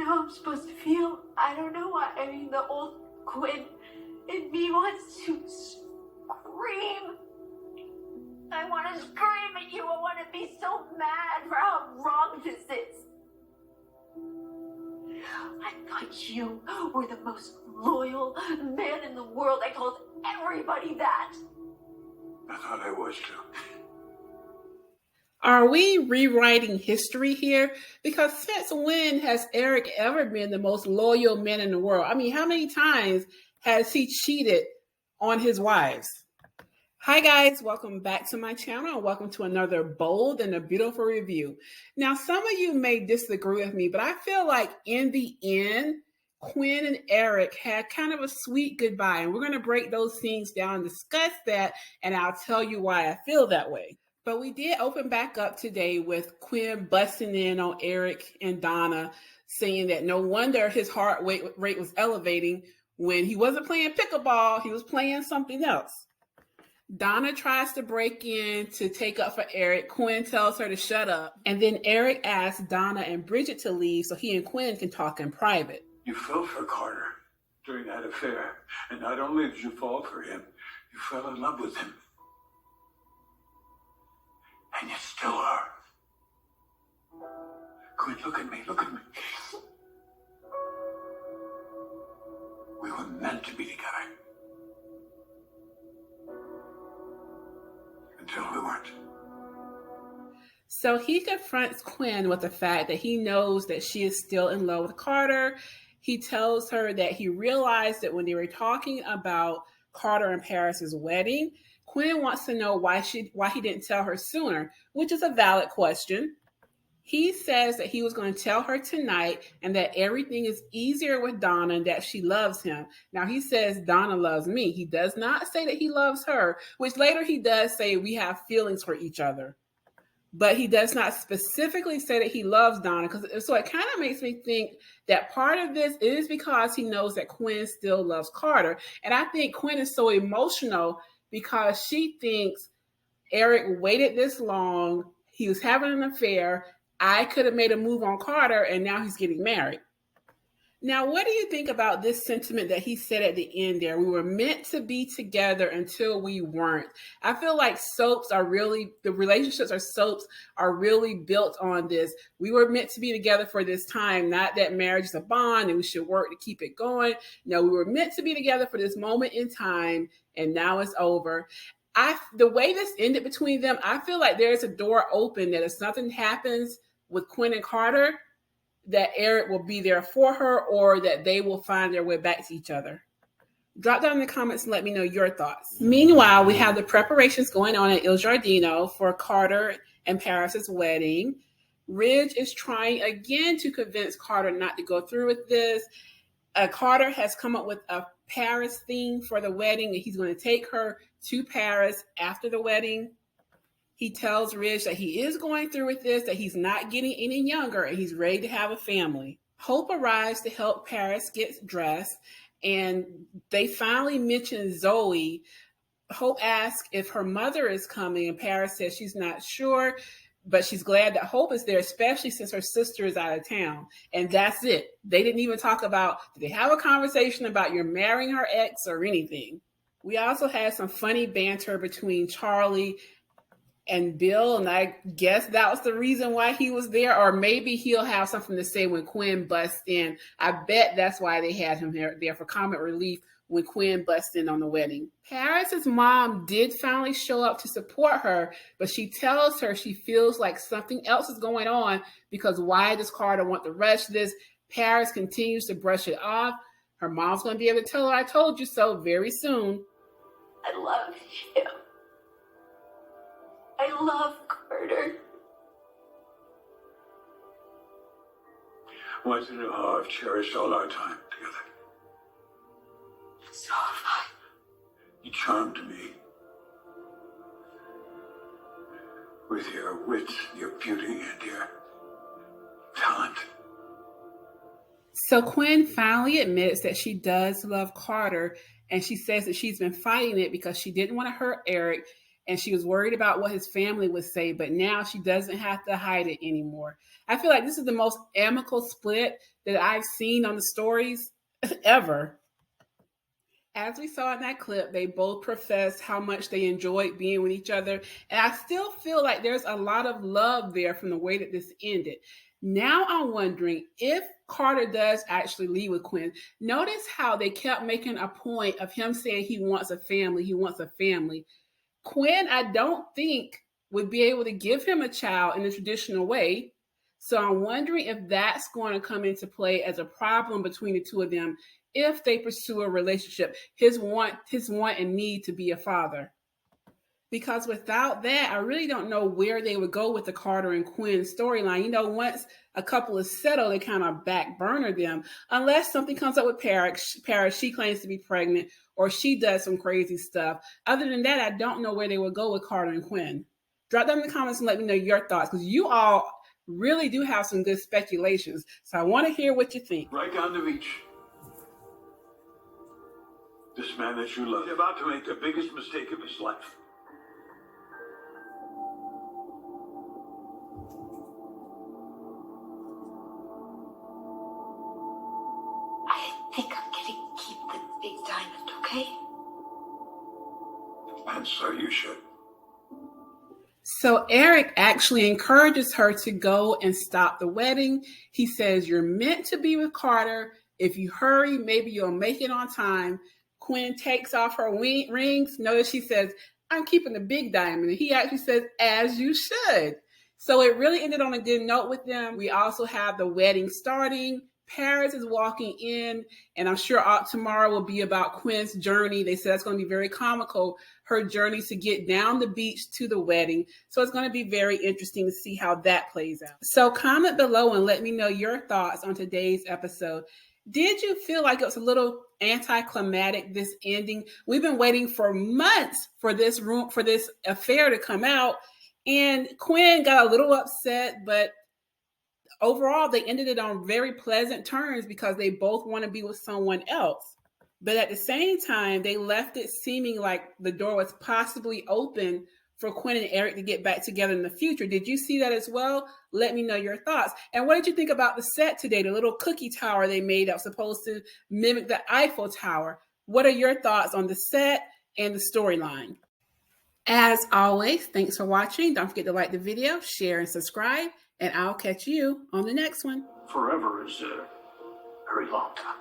how I'm supposed to feel. I don't know why. I mean, the old Quinn in me wants to scream. I want to scream at you. I want to be so mad for how wrong this is. I thought you were the most loyal man in the world. I told everybody that. I thought I was too. Are we rewriting history here? Because since when has Eric ever been the most loyal man in the world? I mean, how many times has he cheated on his wives? Hi guys, welcome back to my channel and welcome to another bold and a beautiful review. Now, some of you may disagree with me, but I feel like in the end, Quinn and Eric had kind of a sweet goodbye, and we're going to break those things down and discuss that, and I'll tell you why I feel that way. But we did open back up today with Quinn busting in on Eric and Donna, saying that no wonder his heart rate was elevating when he wasn't playing pickleball, he was playing something else. Donna tries to break in to take up for Eric. Quinn tells her to shut up. And then Eric asks Donna and Bridget to leave so he and Quinn can talk in private. You fell for Carter during that affair. And not only did you fall for him, you fell in love with him. And you still are. Quinn, look at me, look at me. We were meant to be together. Until we weren't. So he confronts Quinn with the fact that he knows that she is still in love with Carter. He tells her that he realized that when they were talking about Carter and Paris's wedding, Quinn wants to know why he didn't tell her sooner, which is a valid question. He says that he was going to tell her tonight and that everything is easier with Donna and that she loves him. Now, he says Donna loves me. He does not say that he loves her, which later he does say we have feelings for each other. But he does not specifically say that he loves Donna. So it kind of makes me think that part of this is because he knows that Quinn still loves Carter. And I think Quinn is so emotional because she thinks Eric waited this long. He was having an affair. I could have made a move on Carter, and now he's getting married. Now, what do you think about this sentiment that he said at the end there? We were meant to be together until we weren't. I feel like the relationships or soaps are really built on this. We were meant to be together for this time, not that marriage is a bond and we should work to keep it going. No, we were meant to be together for this moment in time, and now it's over. The way this ended between them, I feel like there's a door open that if something happens with Quinn and Carter, that Eric will be there for her or that they will find their way back to each other. Drop down in the comments and let me know your thoughts. Meanwhile, we have the preparations going on at Il Giardino for Carter and Paris's wedding. Ridge is trying again to convince Carter not to go through with this. Carter has come up with a Paris theme for the wedding, and he's going to take her to Paris after the wedding. He tells Ridge that he is going through with this, that he's not getting any younger, and he's ready to have a family. Hope arrives to help Paris get dressed, and they finally mention Zoe. Hope asks if her mother is coming, and Paris says she's not sure, but she's glad that Hope is there, especially since her sister is out of town. And that's it. They didn't even talk about, did they have a conversation about you're marrying her ex or anything? We also had some funny banter between Charlie and Bill, and I guess that was the reason why he was there, or maybe he'll have something to say when Quinn busts in. I bet that's why they had him there for comic relief when Quinn busts in on the wedding. Paris's mom did finally show up to support her, but she tells her she feels like something else is going on because why does Carter want to rush this? Paris continues to brush it off. Her mom's going to be able to tell her, I told you so, very soon. I love him. I love Carter. I want you to know how I've cherished all our time together. So have I. You charmed me. With your wit, your beauty, and your talent. So Quinn finally admits that she does love Carter, and she says that she's been fighting it because she didn't want to hurt Eric, and she was worried about what his family would say, but now she doesn't have to hide it anymore. I feel like this is the most amicable split that I've seen on the stories ever. As we saw in that clip, they both professed how much they enjoyed being with each other. And I still feel like there's a lot of love there from the way that this ended. Now I'm wondering if Carter does actually leave with Quinn. Notice how they kept making a point of him saying he wants a family. He wants a family. Quinn, I don't think, would be able to give him a child in the traditional way. So I'm wondering if that's going to come into play as a problem between the two of them if they pursue a relationship, his want and need to be a father. Because without that, I really don't know where they would go with the Carter and Quinn storyline. You know, once a couple is settled, they kind of back burner them. Unless something comes up with Paris, she claims to be pregnant, or she does some crazy stuff. Other than that, I don't know where they would go with Carter and Quinn. Drop them in the comments and let me know your thoughts, because you all really do have some good speculations. So I want to hear what you think. Right down the beach. This man that you love is about to make the biggest mistake of his life. I think I'm gonna keep the big diamond, okay? And so you should. So Eric actually encourages her to go and stop the wedding. He says, you're meant to be with Carter. If you hurry, maybe you'll make it on time. Quinn takes off her rings. Notice she says, I'm keeping the big diamond. And he actually says, as you should. So it really ended on a good note with them. We also have the wedding starting. Paris is walking in, and I'm sure tomorrow will be about Quinn's journey. They said that's going to be very comical, her journey to get down the beach to the wedding. So it's going to be very interesting to see how that plays out. So comment below and let me know your thoughts on today's episode. Did you feel like it was a little anticlimactic, this ending? We've been waiting for months for this affair to come out, and Quinn got a little upset, but overall they ended it on very pleasant terms because they both want to be with someone else. But at the same time, they left it seeming like the door was possibly open for Quinn and Eric to get back together in the future. Did you see that as well? Let me know your thoughts. And what did you think about the set today, the little cookie tower they made that was supposed to mimic the Eiffel Tower? What are your thoughts on the set and the storyline? As always, thanks for watching. Don't forget to like the video, share, and subscribe. And I'll catch you on the next one. Forever is a very long time.